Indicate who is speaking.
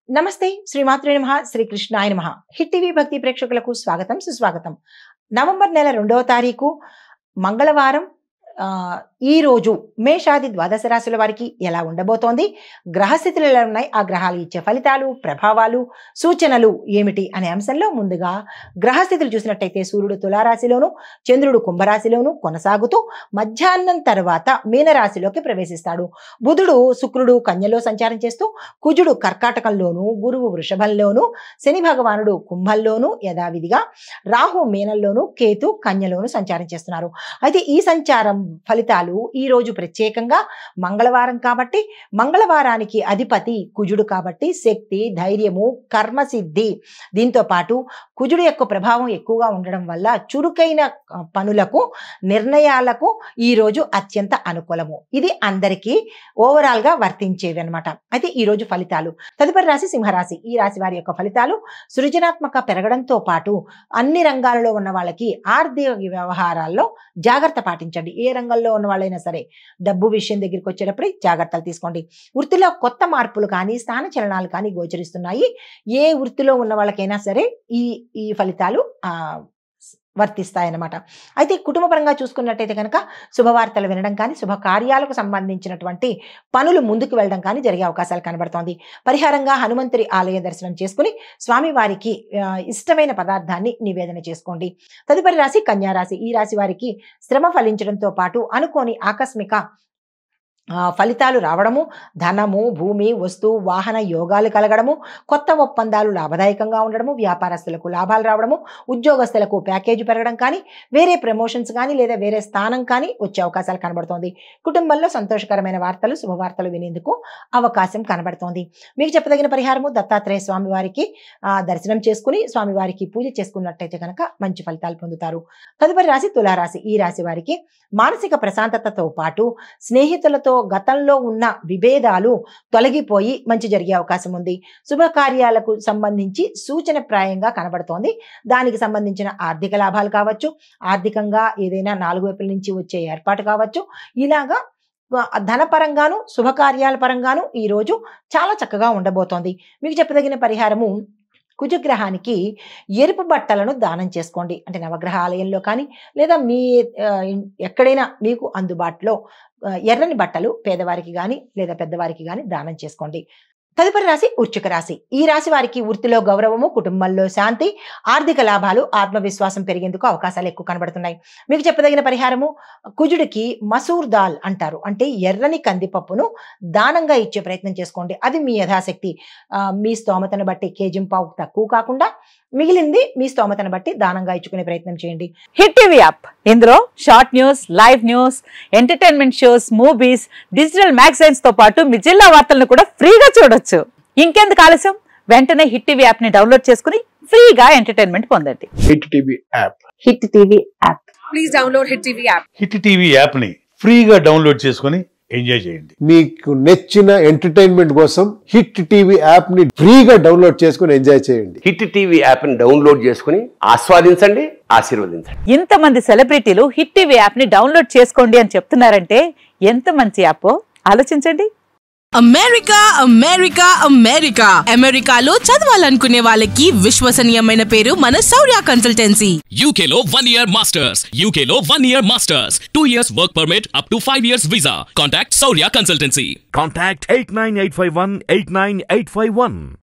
Speaker 1: నమస్తే శ్రీమాత్రే నమః శ్రీకృష్ణాయ నమః హిట్ టీవీ భక్తి ప్రేక్షకులకు స్వాగతం సుస్వాగతం. నవంబర్ నెల 2వ తారీఖు మంగళవారం ఈ రోజు మేషాది ద్వాదశ రాశుల వారికి ఎలా ఉండబోతోంది, గ్రహస్థితులు ఎలా ఉన్నాయి, ఆ గ్రహాలు ఇచ్చే ఫలితాలు, ప్రభావాలు, సూచనలు ఏమిటి అనే అంశంలో ముందుగా గ్రహస్థితులు చూసినట్టయితే సూర్యుడు తులారాశిలోను, చంద్రుడు కుంభరాశిలోను కొనసాగుతూ మధ్యాహ్నం తర్వాత మీనరాశిలోకి ప్రవేశిస్తాడు. బుధుడు శుక్రుడు కన్యలో సంచారం చేస్తూ, కుజుడు కర్కాటకంలోను, గురువు వృషభంలోను, శని భగవానుడు కుంభంలోను యథావిధిగా, రాహు మీనంలోను, కేతు కన్యలోను సంచారం చేస్తున్నారు. అయితే ఈ సంచారం ఫలితాలు ఈ రోజు ప్రత్యేకంగా మంగళవారం కాబట్టి, మంగళవారానికి అధిపతి కుజుడు కాబట్టి శక్తి, ధైర్యము, కర్మసిద్ధి, దీంతో పాటు కుజుడు యొక్క ప్రభావం ఎక్కువగా ఉండడం వల్ల చురుకైన పనులకు, నిర్ణయాలకు ఈ రోజు అత్యంత అనుకూలము. ఇది అందరికీ ఓవరాల్ గా వర్తించేవి అనమాట. అయితే ఈ రోజు ఫలితాలు, తదుపరి రాశి సింహరాశి. ఈ రాశి వారి యొక్క ఫలితాలు సృజనాత్మక పెరగడంతో పాటు అన్ని రంగాలలో ఉన్న వాళ్ళకి ఆర్థిక వ్యవహారాల్లో జాగ్రత్త పాటించండి. ఏ రంగంలో ఉన్న వాళ్ళైనా సరే డబ్బు విషయం దగ్గరికి వచ్చేటప్పుడు జాగ్రత్తలు తీసుకోండి. వృత్తిలో కొత్త మార్పులు కానీ స్థాన చలనాలు కానీ గోచరిస్తున్నాయి. ఏ వృత్తిలో ఉన్న వాళ్ళకైనా సరే ఈ ఫలితాలు వర్తిస్తాయన్నమాట. అయితే కుటుంబ పరంగా చూసుకున్నట్టయితే కనుక శుభవార్తలు వినడం కానీ, శుభకార్యాలకు సంబంధించినటువంటి పనులు ముందుకు వెళ్ళడం కానీ జరిగే అవకాశాలు కనబడుతోంది. పరిహారంగా హనుమంతుడి ఆలయ దర్శనం చేసుకుని స్వామివారికి ఇష్టమైన పదార్థాన్ని నివేదన చేసుకోండి. తదుపరి రాశి కన్యారాశి. ఈ రాశి వారికి శ్రమ ఫలించడంతో పాటు అనుకోని ఆకస్మిక ఫలితాలు రావడము, ధనము, భూమి, వస్తు, వాహన యోగాలు కలగడము, కొత్త ఒప్పందాలు లాభదాయకంగా ఉండడము, వ్యాపారస్తులకు లాభాలు రావడము, ఉద్యోగస్తులకు ప్యాకేజీ పెరగడం కానీ, వేరే ప్రమోషన్స్ కానీ లేదా వేరే స్థానం కానీ వచ్చే అవకాశాలు కనబడుతోంది. కుటుంబంలో సంతోషకరమైన వార్తలు, శుభవార్తలు వినేందుకు అవకాశం కనబడుతోంది. మీకు చెప్పదగిన పరిహారము దత్తాత్రేయ స్వామి వారికి దర్శనం చేసుకుని స్వామివారికి పూజ చేసుకున్నట్టయితే కనుక మంచి ఫలితాలు పొందుతారు. తదుపరి రాశి తులారాశి. ఈ రాశి వారికి మానసిక ప్రశాంతతతో పాటు స్నేహితులతో గతంలో ఉన్న విభేదాలు తొలగిపోయి మంచి జరిగే అవకాశం ఉంది. శుభకార్యాలకు సంబంధించి సూచనప్రాయంగా కనబడుతోంది. దానికి సంబంధించిన ఆర్థిక లాభాలు కావచ్చు, ఆర్థికంగా ఏదైనా 4 వైపుల నుంచి వచ్చే ఏర్పాటు కావచ్చు, ఇలాగా ధనపరంగాను శుభకార్యాల పరంగాను ఈ రోజు చాలా చక్కగా ఉండబోతోంది. మీకు చెప్పదగిన పరిహారము కుజగ్రహానికి ఎరుపు బట్టలను దానం చేసుకోండి. అంటే నవగ్రహ ఆలయంలో కానీ లేదా మీ ఎక్కడైనా మీకు అందుబాటులో ఎర్రని బట్టలు పేదవారికి కానీ లేదా పెద్దవారికి కానీ దానం చేసుకోండి. తదుపరి రాశి వృశ్చిక రాశి. ఈ రాశి వారికి వృత్తిలో గౌరవము, కుటుంబంలో శాంతి, ఆర్థిక లాభాలు, ఆత్మవిశ్వాసం పెరిగేందుకు అవకాశాలు ఎక్కువ కనబడుతున్నాయి. మీకు చెప్పదగిన పరిహారము కుజుడికి మసూర్ దాల్ అంటారు, అంటే ఎర్రని కందిపప్పును దానంగా ఇచ్చే ప్రయత్నం చేసుకోండి. అది మీ యథాశక్తి, మీ స్తోమతను బట్టి కేజింపావు తక్కువ కాకుండా మిగిలింది మీ స్తోమతను బట్టి దానంగా ఇచ్చుకునే ప్రయత్నం చేయండి.
Speaker 2: హిట్ టీవీ యాప్, ఇందులో short news, live news, entertainment shows, movies, digital magazines తో పాటు మీ జిల్లా వార్తలను కూడా ఫ్రీగా చూడొచ్చు. ఇంకెందుకు ఆలస్యం, వెంటనే హిట్ టీవీ యాప్ ని డౌన్లోడ్ చేసుకుని ఫ్రీగా ఎంటర్టైన్మెంట్ పొందండి.
Speaker 3: Hit TV app.
Speaker 2: Hit TV app.
Speaker 4: Please download hit TV app.
Speaker 5: Hit TV app ని ఫ్రీగా డౌన్లోడ్ చేసుకుని ఎంజాయ్ చేయండి.
Speaker 3: మీకు నచ్చిన ఎంటర్టైన్మెంట్ కోసం హిట్ టీవీ యాప్ ని ఫ్రీగా డౌన్లోడ్ చేసుకుని ఎంజాయ్ చేయండి.
Speaker 6: హిట్ టీవీ యాప్ ని డౌన్లోడ్ చేసుకుని ఆస్వాదించండి, ఆశీర్వదించండి.
Speaker 2: ఇంతమంది సెలబ్రిటీలు హిట్ టీవీ యాప్ ని డౌన్లోడ్ చేసుకోండి అని చెప్తున్నారంటే ఎంత మంచి యాప్ ఆలోచించండి.
Speaker 4: అమెరికా అమెరికా అమెరికా అమెరికాలో చదవాలనుకునే వాళ్ళకి విశ్వసనీయమైన పేరు మన శౌర్య కన్సల్టెన్సీ.
Speaker 7: UK లో 1 year masters. UK లో 1 year masters. 2 years work permit up to 5 years visa. Contact Saurya Consultancy.
Speaker 8: Contact 89851 89851.